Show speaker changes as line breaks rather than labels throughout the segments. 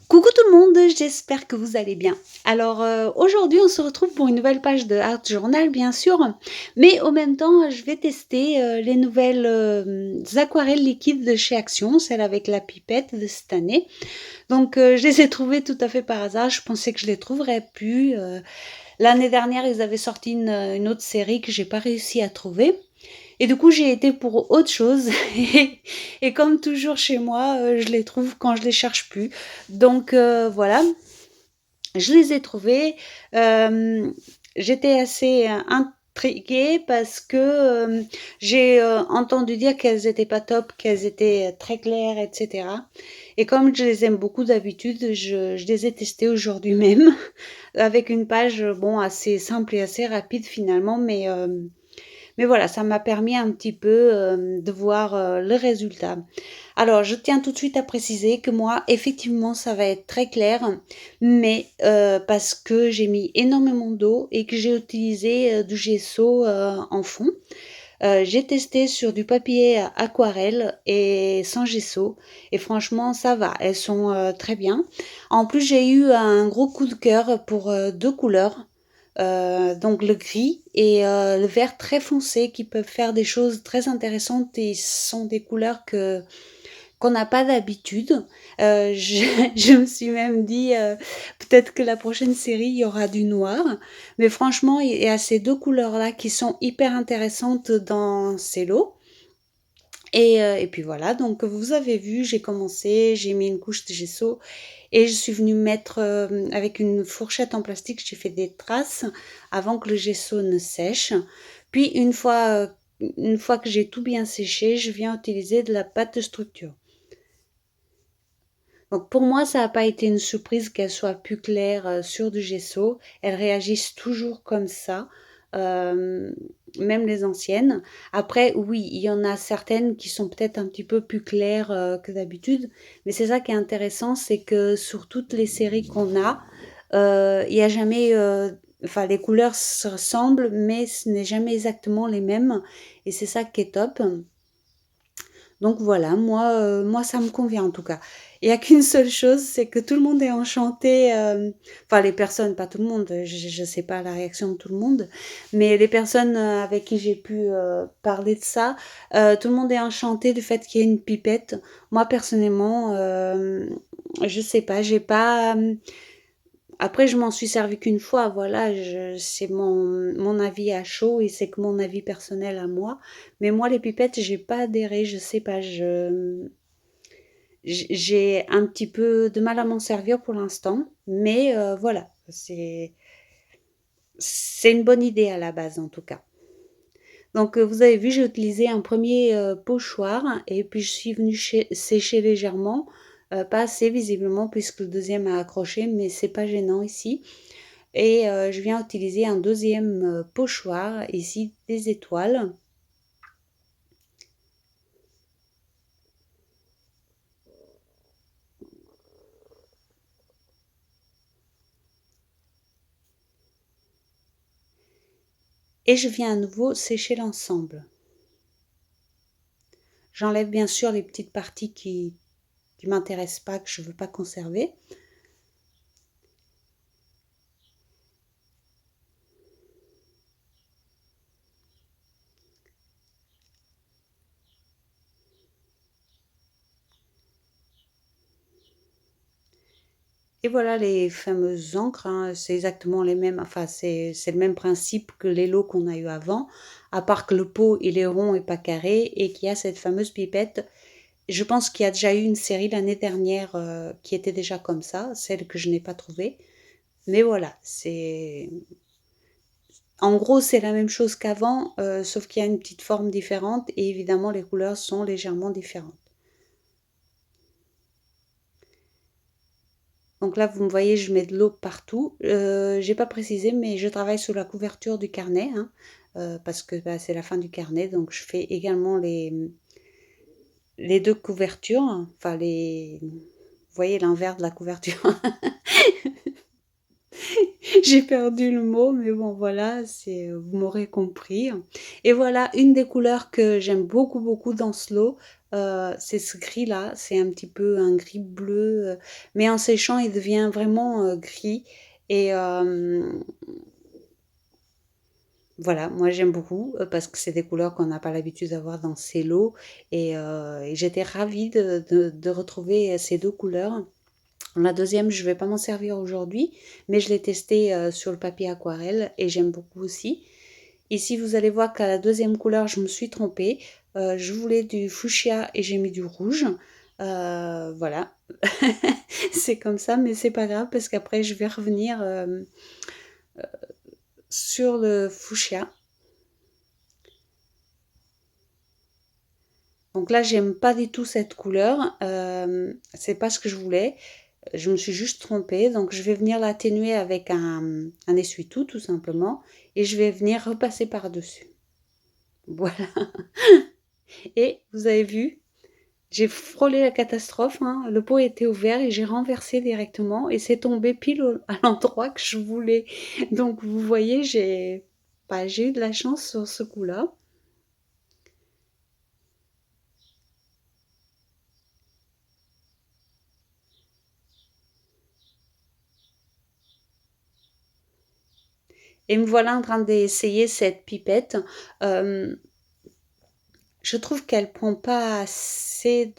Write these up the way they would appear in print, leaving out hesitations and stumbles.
Coucou tout le monde, j'espère que vous allez bien. Alors aujourd'hui on se retrouve pour une nouvelle page de Art Journal bien sûr, mais au même temps je vais tester les nouvelles aquarelles liquides de chez Action, celles avec la pipette de cette année. Donc je les ai trouvées tout à fait par hasard, je pensais que je les trouverais plus. L'année dernière ils avaient sorti une autre série que j'ai pas réussi à trouver. Et du coup, j'ai été pour autre chose. Et comme toujours chez moi, je les trouve quand je les cherche plus. Donc voilà, je les ai trouvés. Euh, J'étais assez intriguée parce que j'ai entendu dire qu'elles étaient pas top, qu'elles étaient très claires, etc. Et comme je les aime beaucoup d'habitude, je les ai testées aujourd'hui même avec une page bon assez simple et assez rapide finalement, mais voilà, ça m'a permis un petit peu de voir le résultat. Alors, je tiens tout de suite à préciser que moi, effectivement, ça va être très clair, mais parce que j'ai mis énormément d'eau et que j'ai utilisé du gesso en fond. J'ai testé sur du papier aquarelle et sans gesso et franchement ça va, elles sont très bien. En plus j'ai eu un gros coup de cœur pour deux couleurs, donc le gris et le vert très foncé qui peuvent faire des choses très intéressantes et sont des couleurs qu'on n'a pas d'habitude. Je, je me suis même dit, peut-être que la prochaine série, il y aura du noir. Mais franchement, il y a ces deux couleurs-là qui sont hyper intéressantes dans ces lots. Et puis voilà, donc vous avez vu, j'ai commencé, j'ai mis une couche de gesso et je suis venue mettre avec une fourchette en plastique, j'ai fait des traces avant que le gesso ne sèche. Puis une fois que j'ai tout bien séché, je viens utiliser de la pâte de structure. Donc pour moi, ça n'a pas été une surprise qu'elles soient plus claires sur du gesso. Elles réagissent toujours comme ça, euh, même les anciennes. Après, oui, il y en a certaines qui sont peut-être un petit peu plus claires que d'habitude, mais c'est ça qui est intéressant, c'est que sur toutes les séries qu'on a, il n'y a jamais... Enfin, les couleurs se ressemblent, mais ce n'est jamais exactement les mêmes. Et c'est ça qui est top. Donc voilà, moi ça me convient en tout cas. Il y a qu'une seule chose, c'est que tout le monde est enchanté, enfin les personnes, pas tout le monde, je sais pas la réaction de tout le monde, mais les personnes avec qui j'ai pu parler de ça, tout le monde est enchanté du fait qu'il y ait une pipette. Moi personnellement, je sais pas, j'ai pas. Après, je m'en suis servi qu'une fois, voilà, c'est mon avis à chaud et c'est que mon avis personnel à moi. Mais moi, les pipettes, j'ai pas adhéré, je sais pas, j'ai un petit peu de mal à m'en servir pour l'instant, mais voilà, c'est une bonne idée à la base en tout cas. Donc, vous avez vu, j'ai utilisé un premier pochoir et puis je suis venue sécher légèrement, pas assez visiblement puisque le deuxième a accroché, mais c'est pas gênant ici. Et je viens utiliser un deuxième pochoir, ici des étoiles. Et je viens à nouveau sécher l'ensemble. J'enlève bien sûr les petites parties qui ne m'intéressent pas, que je ne veux pas conserver. Et voilà les fameuses encres, hein, c'est exactement les mêmes, enfin c'est le même principe que les lots qu'on a eu avant, à part que le pot il est rond et pas carré et qu'il y a cette fameuse pipette. Je pense qu'il y a déjà eu une série l'année dernière qui était déjà comme ça, celle que je n'ai pas trouvée. Mais voilà, c'est en gros c'est la même chose qu'avant, sauf qu'il y a une petite forme différente et évidemment les couleurs sont légèrement différentes. Donc là, vous me voyez, je mets de l'eau partout. J'ai pas précisé, mais je travaille sous la couverture du carnet, hein, parce que bah, c'est la fin du carnet. Donc je fais également les deux couvertures, enfin les... Vous voyez l'envers de la couverture. J'ai perdu le mot, mais bon voilà, vous m'aurez compris. Et voilà une des couleurs que j'aime beaucoup beaucoup dans ce lot. c'est ce gris-là, c'est un petit peu un gris bleu, mais en séchant, il devient vraiment gris. Et voilà, moi j'aime beaucoup parce que c'est des couleurs qu'on n'a pas l'habitude d'avoir dans ces lots. Et j'étais ravie de retrouver ces deux couleurs. La deuxième, je ne vais pas m'en servir aujourd'hui, mais je l'ai testée sur le papier aquarelle et j'aime beaucoup aussi. Ici, vous allez voir qu'à la deuxième couleur, je me suis trompée. Je voulais du fuchsia et j'ai mis du rouge. Voilà, c'est comme ça, mais c'est pas grave parce qu'après, je vais revenir sur le fuchsia. Donc là, j'aime pas du tout cette couleur. C'est pas ce que je voulais. Je me suis juste trompée. Donc je vais venir l'atténuer avec un essuie-tout, tout simplement. Et je vais venir repasser par-dessus. Voilà. Et vous avez vu, j'ai frôlé la catastrophe, hein. Le pot était ouvert et j'ai renversé directement. Et c'est tombé pile à l'endroit que je voulais. Donc vous voyez, j'ai eu de la chance sur ce coup-là. Et me voilà en train d'essayer cette pipette. Euh, je trouve qu'elle prend pas assez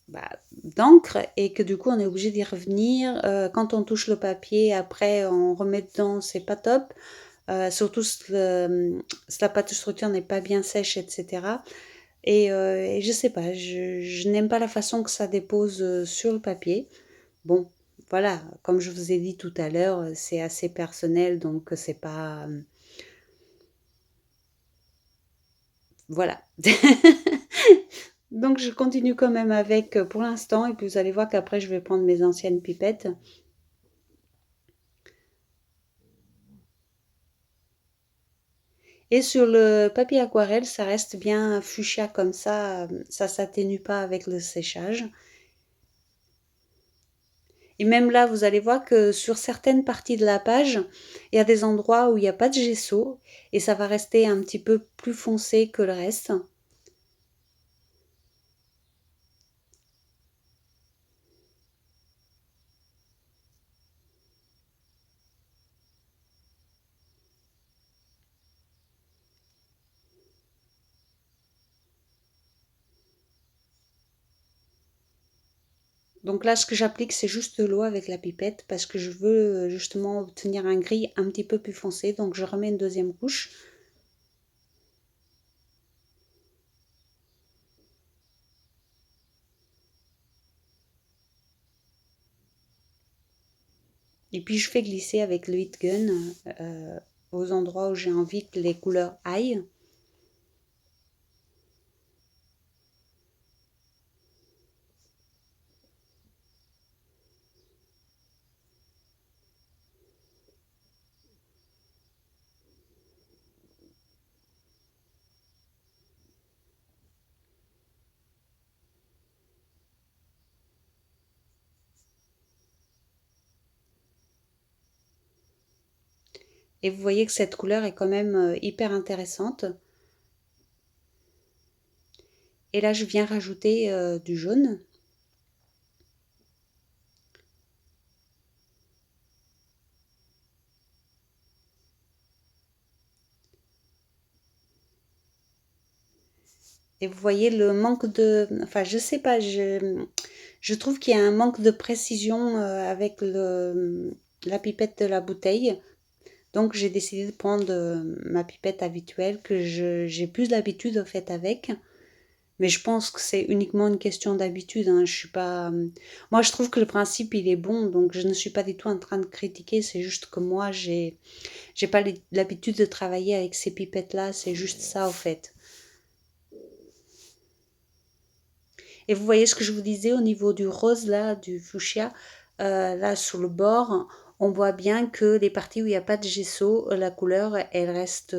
bah, d'encre et que du coup on est obligé d'y revenir. Quand on touche le papier, après on remet dedans, c'est pas top. Surtout si la pâte structure n'est pas bien sèche, etc. Et je sais pas, je n'aime pas la façon que ça dépose sur le papier. Bon, voilà, comme je vous ai dit tout à l'heure, c'est assez personnel, donc c'est pas... Voilà. Donc je continue quand même avec pour l'instant, et puis vous allez voir qu'après je vais prendre mes anciennes pipettes. Et sur le papier aquarelle, ça reste bien fuchsia comme ça s'atténue pas avec le séchage. Et même là, vous allez voir que sur certaines parties de la page, il y a des endroits où il n'y a pas de gesso et ça va rester un petit peu plus foncé que le reste. Donc là, ce que j'applique, c'est juste de l'eau avec la pipette parce que je veux justement obtenir un gris un petit peu plus foncé. Donc je remets une deuxième couche. Et puis je fais glisser avec le heat gun aux endroits où j'ai envie que les couleurs aillent. Et vous voyez que cette couleur est quand même hyper intéressante. Et là, je viens rajouter du jaune. Et vous voyez le manque de... Enfin, je sais pas, je trouve qu'il y a un manque de précision avec la pipette de la bouteille. Donc, j'ai décidé de prendre ma pipette habituelle que j'ai plus l'habitude en fait avec. Mais je pense que c'est uniquement une question d'habitude, hein. Je suis pas... Moi, je trouve que le principe, il est bon. Donc, je ne suis pas du tout en train de critiquer. C'est juste que moi, j'ai pas l'habitude de travailler avec ces pipettes-là. C'est juste ça, en fait. Et vous voyez ce que je vous disais au niveau du rose, là, du fuchsia, là, sur le bord, on voit bien que les parties où il n'y a pas de gesso, la couleur, elle reste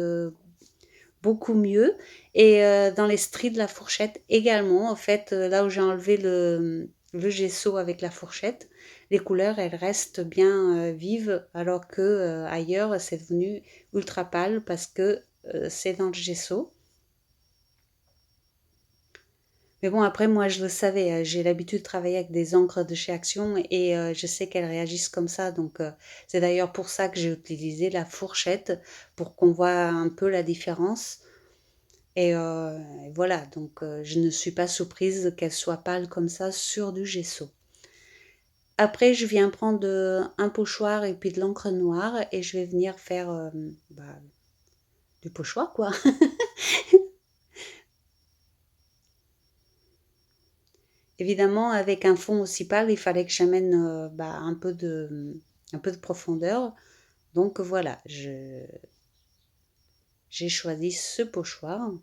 beaucoup mieux. Et dans les stries de la fourchette également, en fait, là où j'ai enlevé le gesso avec la fourchette, les couleurs, elles restent bien vives, alors que ailleurs, c'est devenu ultra pâle parce que c'est dans le gesso. Mais bon, après, moi, je le savais, j'ai l'habitude de travailler avec des encres de chez Action et je sais qu'elles réagissent comme ça. Donc, c'est d'ailleurs pour ça que j'ai utilisé la fourchette pour qu'on voit un peu la différence. Et voilà, donc je ne suis pas surprise qu'elle soit pâle comme ça sur du gesso. Après, je viens prendre un pochoir et puis de l'encre noire et je vais venir faire bah, du pochoir, quoi. Évidemment, avec un fond aussi pâle, il fallait que j'amène bah, un peu de profondeur. Donc voilà, j'ai choisi ce pochoir.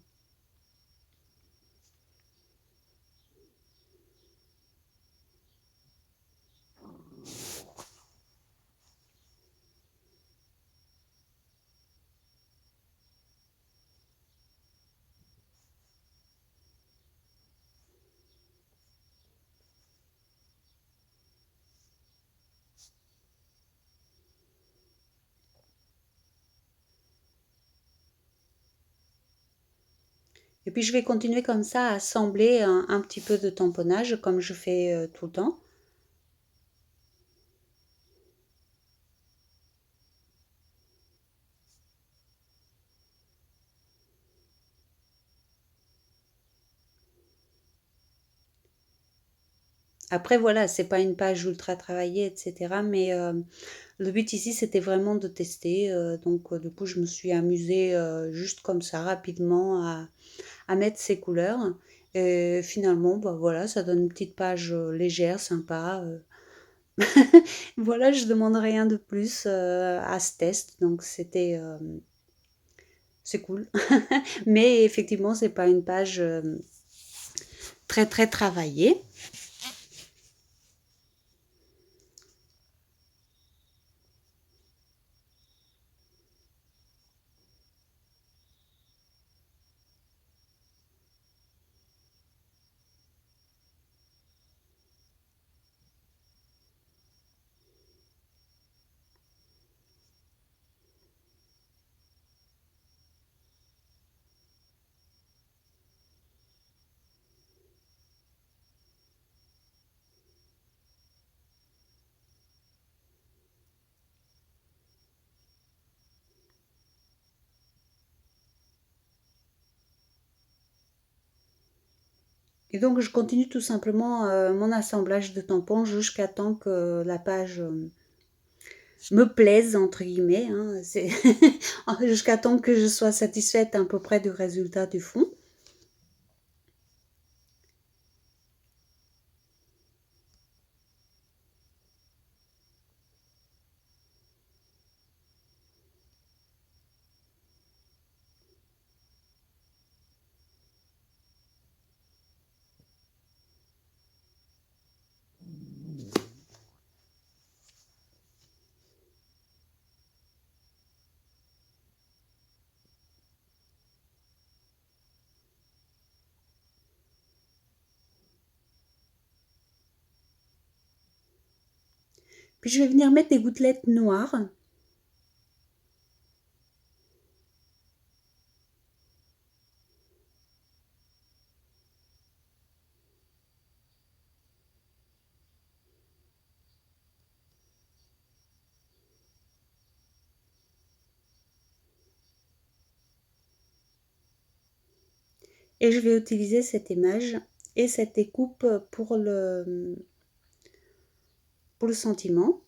Et puis je vais continuer comme ça à assembler un petit peu de tamponnage comme je fais tout le temps. Après voilà, c'est pas une page ultra travaillée, etc. Mais le but ici, c'était vraiment de tester. Donc du coup, je me suis amusée juste comme ça, rapidement, à mettre ces couleurs. Et finalement, bah voilà, ça donne une petite page légère, sympa. Voilà, je demande rien de plus à ce test. Donc c'est cool. Mais effectivement, c'est pas une page très très travaillée. Et donc, je continue tout simplement mon assemblage de tampons jusqu'à temps que la page me plaise, entre guillemets. Hein, jusqu'à temps que je sois satisfaite à peu près du résultat du fond. Puis je vais venir mettre des gouttelettes noires. Et je vais utiliser cette image et cette découpe pour le sentiment.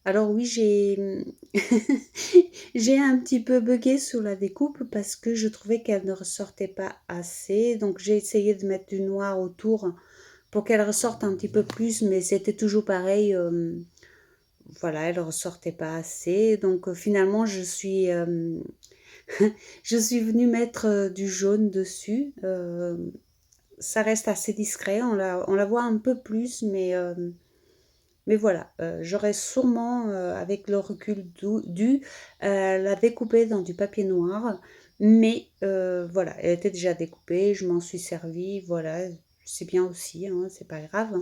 Alors oui, j'ai un petit peu bugué sur la découpe parce que je trouvais qu'elle ne ressortait pas assez. Donc j'ai essayé de mettre du noir autour pour qu'elle ressorte un petit peu plus, mais c'était toujours pareil. Voilà, elle ne ressortait pas assez. Donc finalement, je suis venue mettre du jaune dessus. Ça reste assez discret, on la voit un peu plus, mais voilà, j'aurais sûrement, avec le recul dû la découper dans du papier noir. Mais voilà, elle était déjà découpée, je m'en suis servie, voilà, c'est bien aussi, hein, c'est pas grave.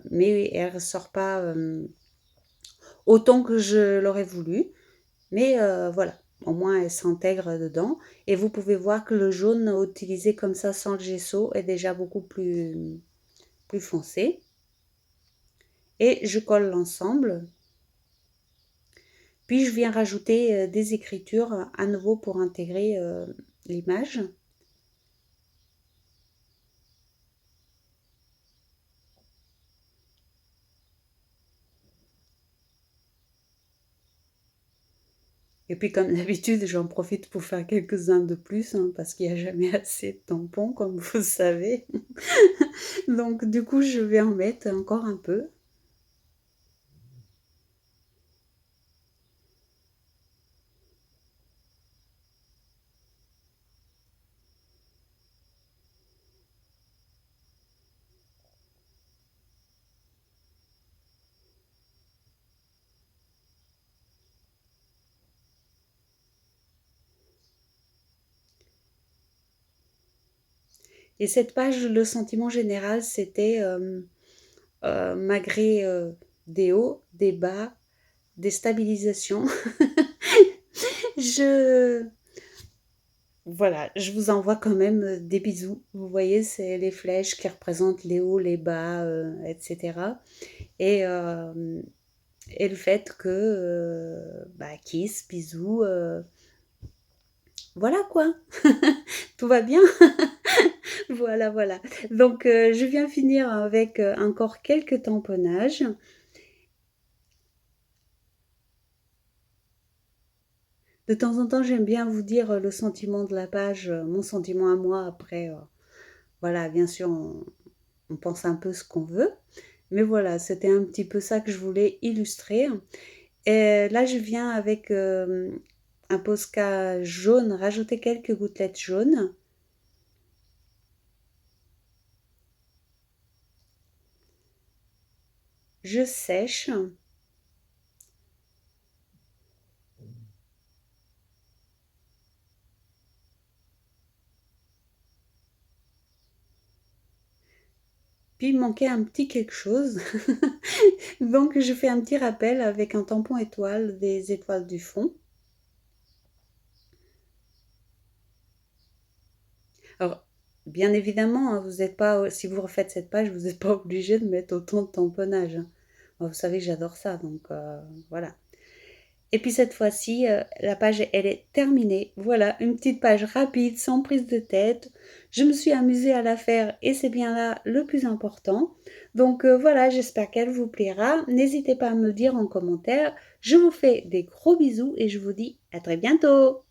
Mais elle ressort pas autant que je l'aurais voulu. Mais voilà. au moins elle s'intègre dedans. Et vous pouvez voir que le jaune utilisé comme ça sans le gesso est déjà beaucoup plus foncé. Et je colle l'ensemble. Puis je viens rajouter des écritures à nouveau pour intégrer l'image. Et puis comme d'habitude, j'en profite pour faire quelques-uns de plus, hein, parce qu'il n'y a jamais assez de tampons, comme vous savez. Donc du coup, je vais en mettre encore un peu. Et cette page, le sentiment général, c'était malgré des hauts, des bas, des stabilisations. je Voilà, je vous envoie quand même des bisous. Vous voyez, c'est les flèches qui représentent les hauts, les bas, etc. Et, euh, et le fait que, bah, kiss, bisous, voilà quoi. Tout va bien. Voilà, voilà. Donc, je viens finir avec encore quelques tamponnages. De temps en temps, j'aime bien vous dire le sentiment de la page, mon sentiment à moi. Après, voilà, bien sûr, on pense un peu ce qu'on veut. Mais voilà, c'était un petit peu ça que je voulais illustrer. Et là, je viens avec un Posca jaune, rajouter quelques gouttelettes jaunes. Je sèche. Puis il manquait un petit quelque chose. Donc je fais un petit rappel avec un tampon étoile des étoiles du fond. Alors, bien évidemment, hein, vous êtes pas, si vous refaites cette page, vous n'êtes pas obligé de mettre autant de tamponnage, hein. Moi, vous savez que j'adore ça, donc voilà. Et puis cette fois-ci, la page, elle est terminée. Voilà, une petite page rapide, sans prise de tête. Je me suis amusée à la faire et c'est bien là le plus important. Donc voilà, j'espère qu'elle vous plaira. N'hésitez pas à me le dire en commentaire. Je vous fais des gros bisous et je vous dis à très bientôt.